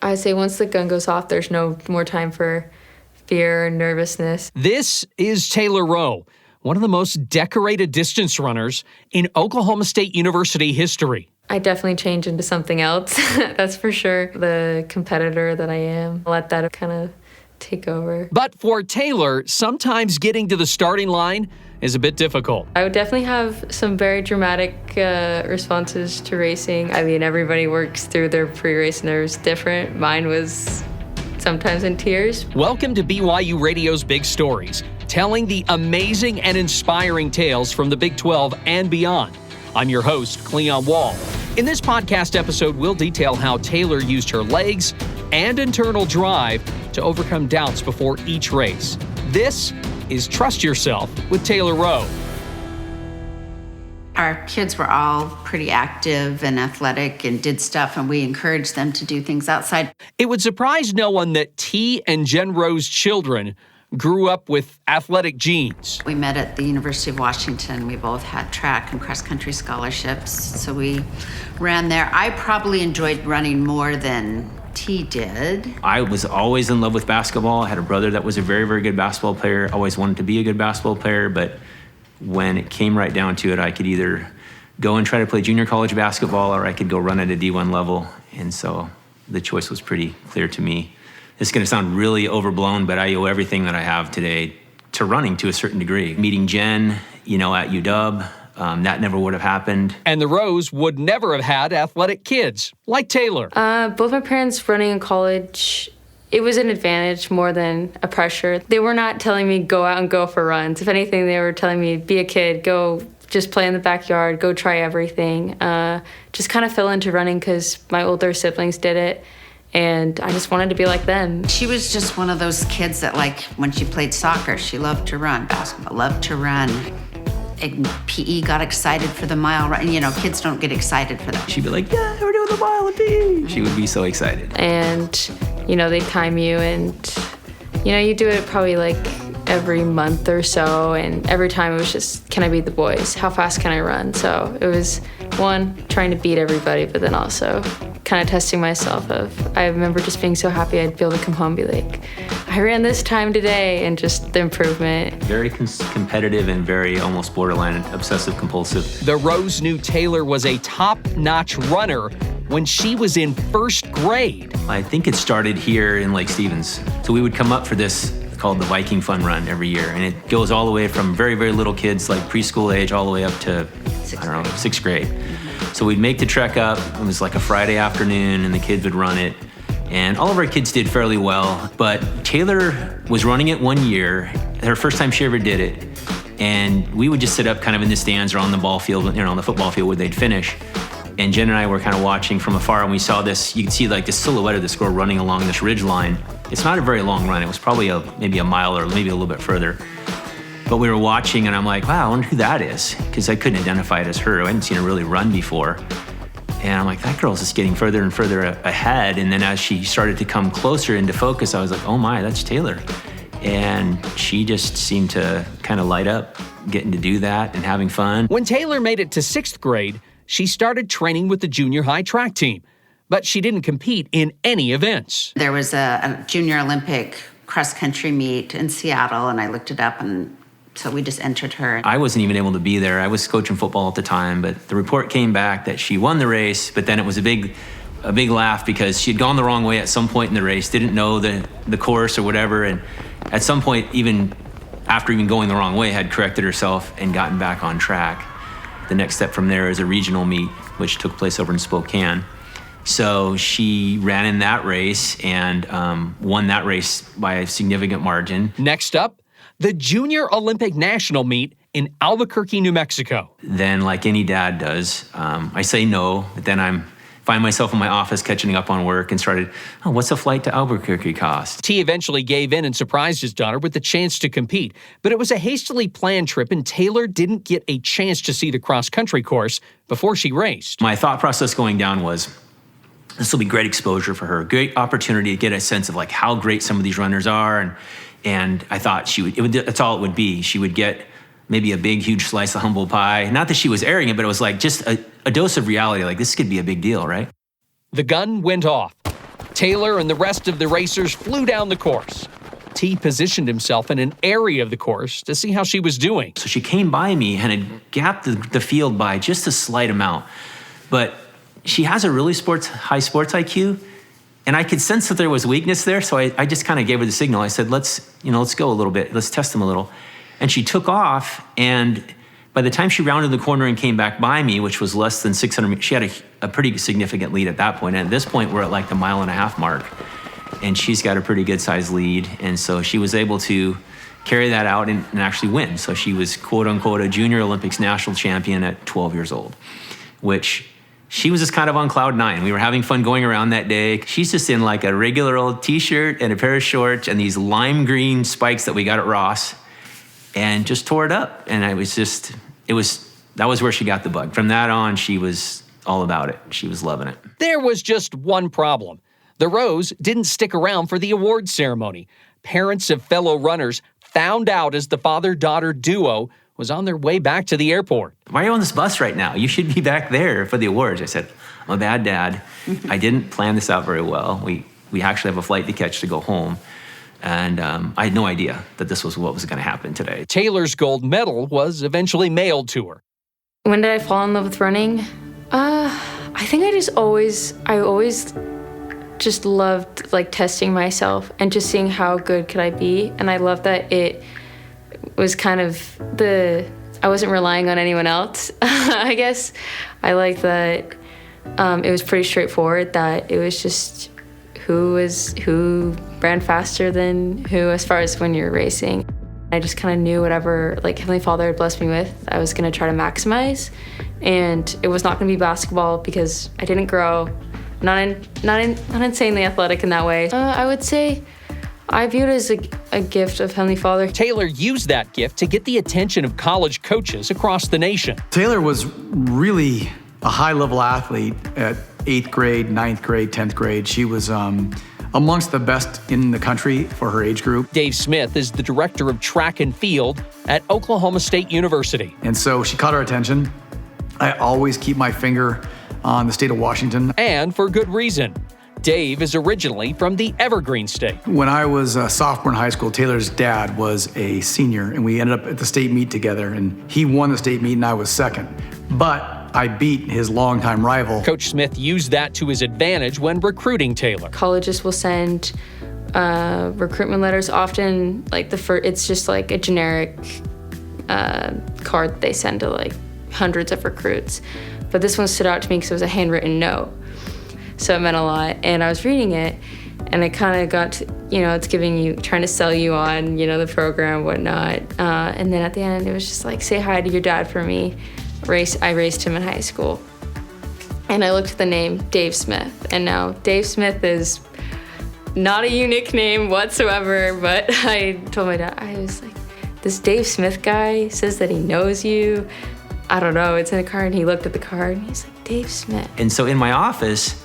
I say once the gun goes off, there's no more time for fear and nervousness. This is Taylor Roe, one of the most decorated distance runners in Oklahoma State University history. I definitely change into something else, that's for sure. The competitor that I am, let that kind of take over. But for Taylor, sometimes getting to the starting line is a bit difficult. I would definitely have some very dramatic responses to racing. I mean, everybody works through their pre-race nerves different. Mine was sometimes in tears. Welcome to BYU Radio's Big Stories, telling the amazing and inspiring tales from the Big 12 and beyond. I'm your host, Cleon Wall. In this podcast episode, we'll detail how Taylor used her legs and internal drive to overcome doubts before each race. This is Trust Yourself with Taylor Roe. Our kids were all pretty active and athletic and did stuff, and we encouraged them to do things outside. It would surprise no one that T and Jen Roe's children grew up with athletic genes. We met at the University of Washington. We both had track and cross-country scholarships, so we ran there. I probably enjoyed running more than T did. I was always in love with basketball. I had a brother that was a very, very good basketball player. Always wanted to be a good basketball player, but when it came right down to it, I could either go and try to play junior college basketball or I could go run at a D1 level. And so the choice was pretty clear to me. It's going to sound really overblown, but I owe everything that I have today to running to a certain degree. Meeting Jen, at UW, that never would have happened. And the Roes would never have had athletic kids like Taylor. Both my parents running in college, it was an advantage more than a pressure. They were not telling me go out and go for runs. If anything, they were telling me be a kid, go just play in the backyard, go try everything. Just kind of fell into running because my older siblings did it. And I just wanted to be like them. She was just one of those kids that, like, when she played soccer, she loved to run. Basketball, loved to run. And PE got excited for the mile run. Kids don't get excited for that. She'd be like, yeah, we're doing the mile in PE. She would be so excited. And, they time you and, you do it probably like every month or so. And every time it was just, can I beat the boys? How fast can I run? So it was, one, trying to beat everybody, but then also kind of testing myself I remember just being so happy I'd be able to come home and be like, I ran this time today, and just the improvement. Very competitive and very almost borderline obsessive compulsive. The Roes knew Taylor was a top-notch runner when she was in first grade. I think it started here in Lake Stevens. So we would come up for this called the Viking Fun Run every year. And it goes all the way from very, very little kids, like preschool age, all the way up to, sixth grade. So we'd make the trek up. It was like a Friday afternoon, and the kids would run it. And all of our kids did fairly well, but Taylor was running it one year, her first time she ever did it. And we would just sit up kind of in the stands or on the ball field, on the football field where they'd finish. And Jen and I were kind of watching from afar, and we saw this, you could see like the silhouette of this girl running along this ridge line. It's not a very long run. It was probably maybe a mile or maybe a little bit further. But we were watching, and I'm like, wow, I wonder who that is, because I couldn't identify it as her. I hadn't seen her really run before. And I'm like, that girl's just getting further and further ahead. And then as she started to come closer into focus, I was like, oh my, that's Taylor. And she just seemed to kind of light up, getting to do that and having fun. When Taylor made it to sixth grade, she started training with the junior high track team, but she didn't compete in any events. There was a junior Olympic cross-country meet in Seattle, and I looked it up, and so we just entered her. I wasn't even able to be there. I was coaching football at the time, but the report came back that she won the race, but then it was a big laugh because she had gone the wrong way at some point in the race, didn't know the course or whatever, and at some point, even after going the wrong way, had corrected herself and gotten back on track. The next step from there is a regional meet, which took place over in Spokane. So she ran in that race and won that race by a significant margin. Next up, the Junior Olympic National Meet in Albuquerque, New Mexico. Then, like any dad does, I say no, but then I find myself in my office catching up on work and started, what's a flight to Albuquerque cost? T eventually gave in and surprised his daughter with the chance to compete, but it was a hastily planned trip, and Taylor didn't get a chance to see the cross-country course before she raced. My thought process going down was, this will be great exposure for her, great opportunity to get a sense of like how great some of these runners are, and I thought that's all it would be. She would get maybe a big, huge slice of humble pie. Not that she was airing it, but it was like just a dose of reality. Like, this could be a big deal, right? The gun went off. Taylor and the rest of the racers flew down the course. T positioned himself in an area of the course to see how she was doing. So she came by me and had gapped the field by just a slight amount. But she has a really high sports IQ, and I could sense that there was weakness there, so I just kind of gave her the signal. I said, let's go a little bit. Let's test them a little. And she took off, and by the time she rounded the corner and came back by me, which was less than 600 meters, she had a pretty significant lead at that point. And at this point, we're at like the 1.5 mile mark, and she's got a pretty good-sized lead. And so she was able to carry that out and actually win. So she was, quote-unquote, a junior Olympics national champion at 12 years old, which she was just kind of on cloud nine. We were having fun going around that day. She's just in like a regular old t-shirt and a pair of shorts and these lime green spikes that we got at Ross, and just tore it up. And that was where she got the bug. From that on, she was all about it. She was loving it. There was just one problem. The Roes didn't stick around for the awards ceremony. Parents of fellow runners found out as the father-daughter duo was on their way back to the airport. Why are you on this bus right now? You should be back there for the awards. I said, I'm a bad dad. I didn't plan this out very well. We actually have a flight to catch to go home. And I had no idea that this was what was going to happen today. Taylor's gold medal was eventually mailed to her. When did I fall in love with running? I think I always just loved like testing myself and just seeing how good could I be. And I love that it was kind of I wasn't relying on anyone else. I guess I like that it was pretty straightforward, that it was just who ran faster than who as far as when you're racing. I just kind of knew whatever like Heavenly Father had blessed me with, I was going to try to maximize. And it was not going to be basketball because I didn't grow. Not insanely athletic in that way. I would say I view it as a gift of Heavenly Father. Taylor used that gift to get the attention of college coaches across the nation. Taylor was really a high-level athlete at 8th grade, 9th grade, 10th grade. She was amongst the best in the country for her age group. Dave Smith is the director of track and field at Oklahoma State University. And so she caught our attention. I always keep my finger on the state of Washington. And for good reason. Dave is originally from the Evergreen State. When I was a sophomore in high school, Taylor's dad was a senior, and we ended up at the state meet together, and he won the state meet and I was second. But I beat his longtime rival. Coach Smith used that to his advantage when recruiting Taylor. Colleges will send recruitment letters often, like it's just like a generic card they send to like hundreds of recruits. But this one stood out to me because it was a handwritten note. So it meant a lot. And I was reading it, and it kind of got to, it's trying to sell you on, the program, whatnot. And then at the end, it was just like, say hi to your dad for me. I raced him in high school. And I looked at the name Dave Smith. And now Dave Smith is not a unique name whatsoever, but I told my dad, I was like, this Dave Smith guy says that he knows you. I don't know, it's in a card, and he looked at the card, and he's like, Dave Smith. And so in my office,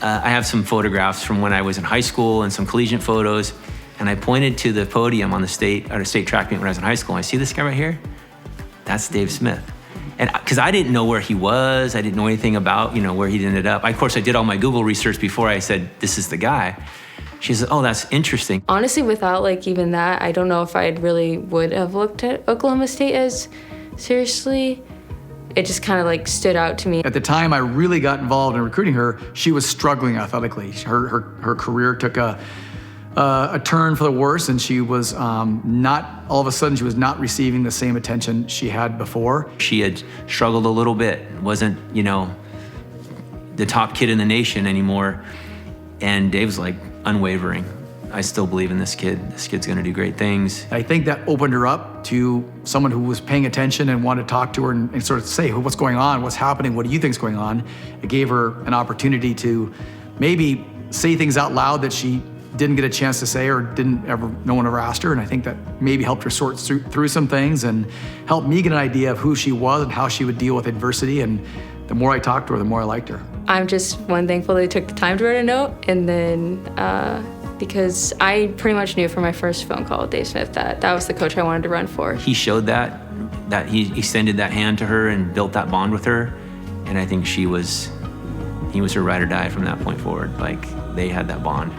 I have some photographs from when I was in high school and some collegiate photos, and I pointed to the podium on the state track meet when I was in high school. I see this guy right here? That's Dave Smith. And because I didn't know where he was, I didn't know anything about, where he'd ended up. Of course, I did all my Google research before I said, this is the guy. She said, oh, that's interesting. Honestly, without like even that, I don't know if I really would have looked at Oklahoma State as seriously. It just kind of like stood out to me. At the time I really got involved in recruiting her, she was struggling athletically. Her career took a turn for the worse, and she was not, all of a sudden she was not receiving the same attention she had before. She had struggled a little bit, wasn't, the top kid in the nation anymore. And Dave was like unwavering. I still believe in this kid. This kid's gonna do great things. I think that opened her up to someone who was paying attention and wanted to talk to her and sort of say, what's going on? What's happening? What do you think's going on? It gave her an opportunity to maybe say things out loud that she didn't get a chance to say or no one ever asked her. And I think that maybe helped her sort through some things and helped me get an idea of who she was and how she would deal with adversity. And the more I talked to her, the more I liked her. I'm just thankful they took the time to write a note, and then because I pretty much knew from my first phone call with Dave Smith that was the coach I wanted to run for. He showed that he extended that hand to her and built that bond with her. And I think she was He was her ride or die from that point forward. Like, they had that bond.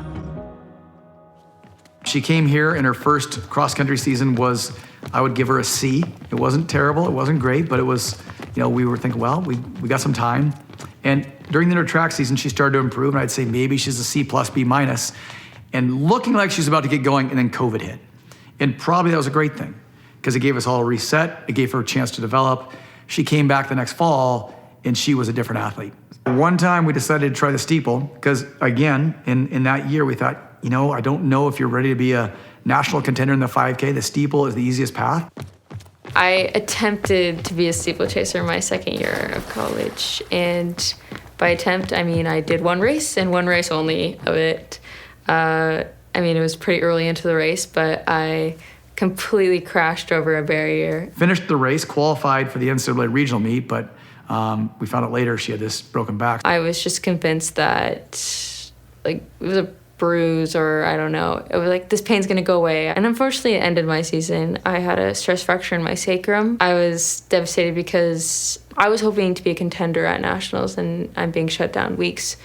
She came here, and her first cross-country season was, I would give her a C. It wasn't terrible, it wasn't great, but it was, we were thinking, well, we got some time. And during the inter-track season, she started to improve, and I'd say maybe she's a C+, B-, and looking like she was about to get going, and then COVID hit. And probably that was a great thing, because it gave us all a reset, it gave her a chance to develop. She came back the next fall, and she was a different athlete. One time we decided to try the steeple, because again, in that year we thought, I don't know if you're ready to be a national contender in the 5K. The steeple is the easiest path. I attempted to be a steeplechaser my second year of college. And by attempt, I mean I did one race and one race only of it. It was pretty early into the race, but I completely crashed over a barrier. Finished the race, qualified for the NCAA regional meet, but we found out later she had this broken back. I was just convinced that it was a bruise, or I don't know. It was like, this pain's gonna go away. And unfortunately, it ended my season. I had a stress fracture in my sacrum. I was devastated because I was hoping to be a contender at nationals, and I'm being shut down weeks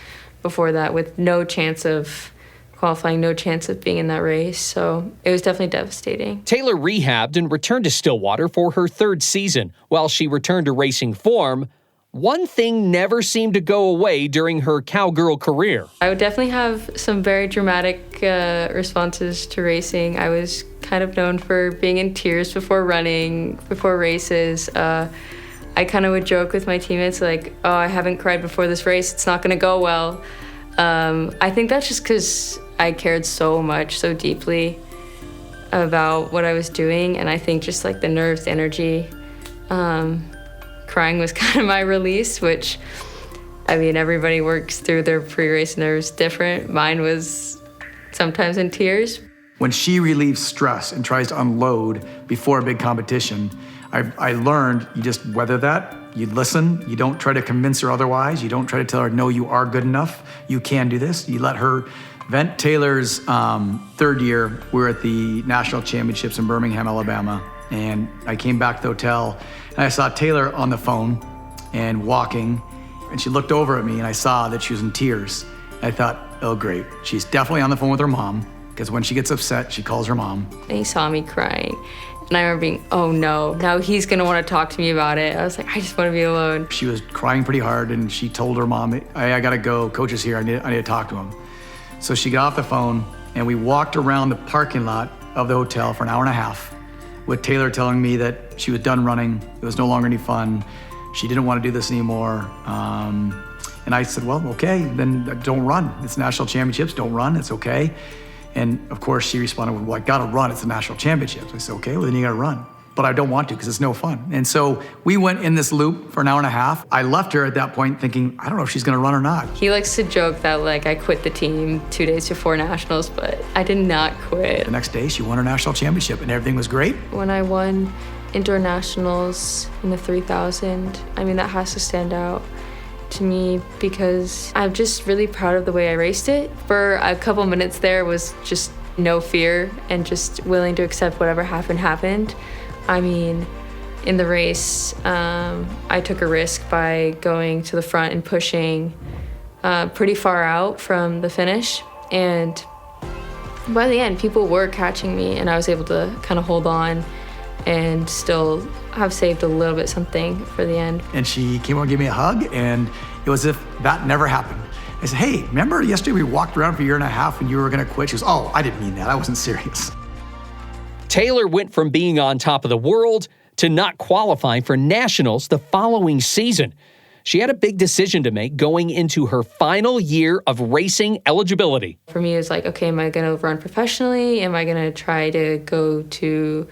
before that with no chance of qualifying, no chance of being in that race. So it was definitely devastating. Taylor rehabbed and returned to Stillwater for her third season. While she returned to racing form, one thing never seemed to go away during her cowgirl career. I would definitely have some very dramatic responses to racing. I was kind of known for being in tears before running, before races. I kind of would joke with my teammates like, oh, I haven't cried before this race, it's not gonna go well. I think that's just because I cared so much, so deeply about what I was doing, and I think just like the nerves, the energy, crying was kind of my release, which, everybody works through their pre-race nerves different. Mine was sometimes in tears. When she relieves stress and tries to unload before a big competition, I learned you just weather that. You listen. You don't try to convince her otherwise. You don't try to tell her, no, you are good enough. You can do this. You let her vent. Taylor's third year, we were at the national championships in Birmingham, Alabama. And I came back to the hotel, and I saw Taylor on the phone and walking, and she looked over at me, and I saw that she was in tears. And I thought, oh, great. She's definitely on the phone with her mom, because when she gets upset, she calls her mom. And he saw me crying, and I remember being, oh no, now he's gonna wanna talk to me about it. I was like, I just wanna be alone. She was crying pretty hard, and she told her mom, I gotta go, coach is here, I need to talk to him. So she got off the phone, and we walked around the parking lot of the hotel for an hour and a half, with Taylor telling me that she was done running, it was no longer any fun, she didn't want to do this anymore. And I said, well, okay, then don't run. It's national championships, don't run, it's okay. And of course she responded with, well, I gotta run, it's the national championships. I said, okay, well then you gotta run. But I don't want to, because it's no fun. And so we went in this loop for an hour and a half. I left her at that point thinking, I don't know if she's gonna run or not. He likes to joke that I quit the team 2 days before nationals, but I did not quit. The next day she won her national championship and everything was great. When I won indoor nationals in the 3,000, that has to stand out to me because I'm just really proud of the way I raced it. For a couple minutes there was just no fear and just willing to accept whatever happened. In the race, I took a risk by going to the front and pushing pretty far out from the finish. And by the end, people were catching me, and I was able to kind of hold on and still have saved a little bit something for the end. And she came over and gave me a hug, and it was as if that never happened. I said, hey, remember yesterday we walked around for a year and a half and you were gonna quit? She goes, oh, I didn't mean that, I wasn't serious. Taylor went from being on top of the world to not qualifying for nationals the following season. She had a big decision to make going into her final year of racing eligibility. For me, it was like, okay, am I gonna run professionally? Am I gonna try to go to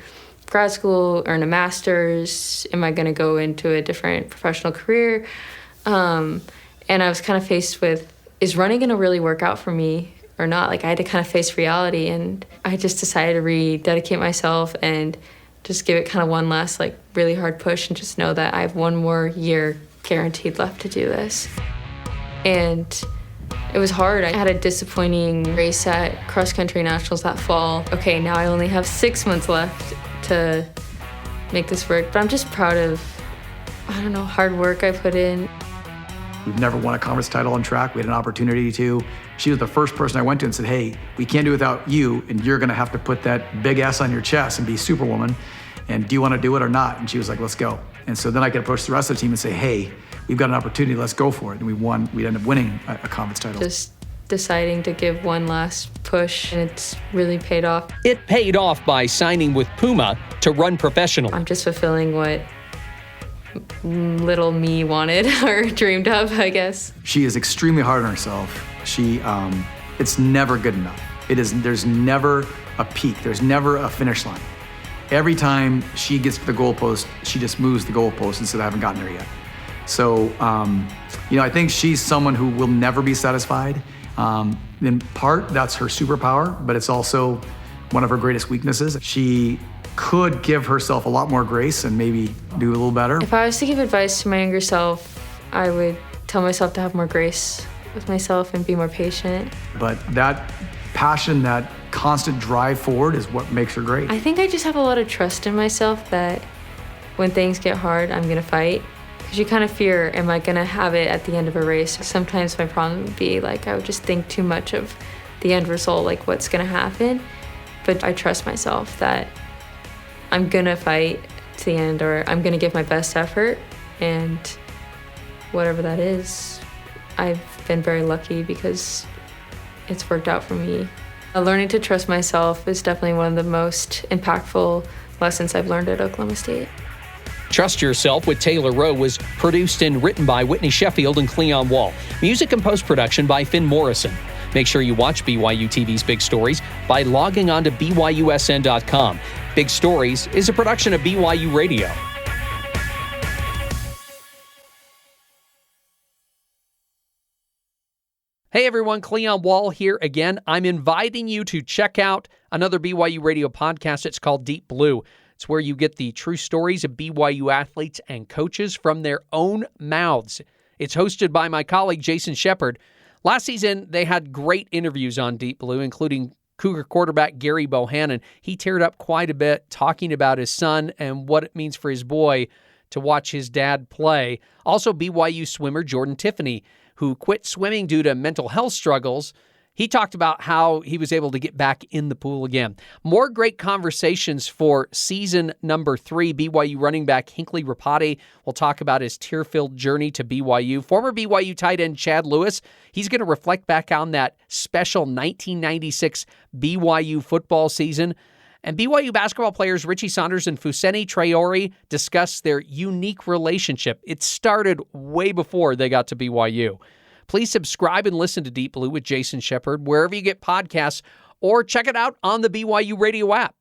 grad school, earn a master's? Am I gonna go into a different professional career? And I was kind of faced with, is running gonna really work out for me or not? I had to kind of face reality, and I just decided to rededicate myself and just give it kind of one last really hard push and just know that I have one more year guaranteed left to do this. And it was hard. I had a disappointing race at cross-country nationals that fall. Okay, now I only have 6 months left to make this work, but I'm just proud of, hard work I put in. We've never won a conference title on track. We had an opportunity to. She was the first person I went to and said, hey, we can't do it without you, and you're gonna have to put that big S on your chest and be Superwoman. And do you wanna do it or not? And she was like, let's go. And so then I could approach the rest of the team and say, hey, we've got an opportunity, let's go for it. And we won, we ended up winning a conference title. Just deciding to give one last push, and it's really paid off. It paid off by signing with Puma to run professionally. I'm just fulfilling what little me wanted or dreamed of, I guess. She is extremely hard on herself. It's never good enough. There's never a peak. There's never a finish line. Every time she gets to the goalpost, she just moves the goalpost and said, I haven't gotten there yet. So, I think she's someone who will never be satisfied. In part, that's her superpower, but it's also one of her greatest weaknesses. She could give herself a lot more grace and maybe do a little better. If I was to give advice to my younger self, I would tell myself to have more grace with myself and be more patient. But that passion, that constant drive forward is what makes her great. I think I just have a lot of trust in myself that when things get hard, I'm gonna fight. Because you kind of fear, am I gonna have it at the end of a race? Sometimes my problem would be I would just think too much of the end result, what's gonna happen. But I trust myself that I'm gonna fight to the end, or I'm gonna give my best effort, and whatever that is, I've been very lucky because it's worked out for me. Learning to trust myself is definitely one of the most impactful lessons I've learned at Oklahoma State. Trust Yourself with Taylor Roe was produced and written by Whitney Sheffield and Cleon Wall. Music and post-production by Finn Morrison. Make sure you watch BYU TV's Big Stories by logging on to BYUSN.com. Big Stories is a production of BYU Radio. Hey everyone, Cleon Wall here again. I'm inviting you to check out another BYU Radio podcast. It's called Deep Blue. It's where you get the true stories of BYU athletes and coaches from their own mouths. It's hosted by my colleague, Jason Shepard. Last season, they had great interviews on Deep Blue, including Cougar quarterback Gary Bohannon. He teared up quite a bit talking about his son and what it means for his boy to watch his dad play. Also, BYU swimmer Jordan Tiffany, who quit swimming due to mental health struggles. He talked about how he was able to get back in the pool again. More great conversations for season number 3. BYU running back Hinckley Rapati will talk about his tear-filled journey to BYU. Former BYU tight end Chad Lewis, he's going to reflect back on that special 1996 BYU football season. And BYU basketball players Richie Saunders and Fuseni Traore discuss their unique relationship. It started way before they got to BYU. Please subscribe and listen to Deep Blue with Jason Shepard wherever you get podcasts, or check it out on the BYU Radio app.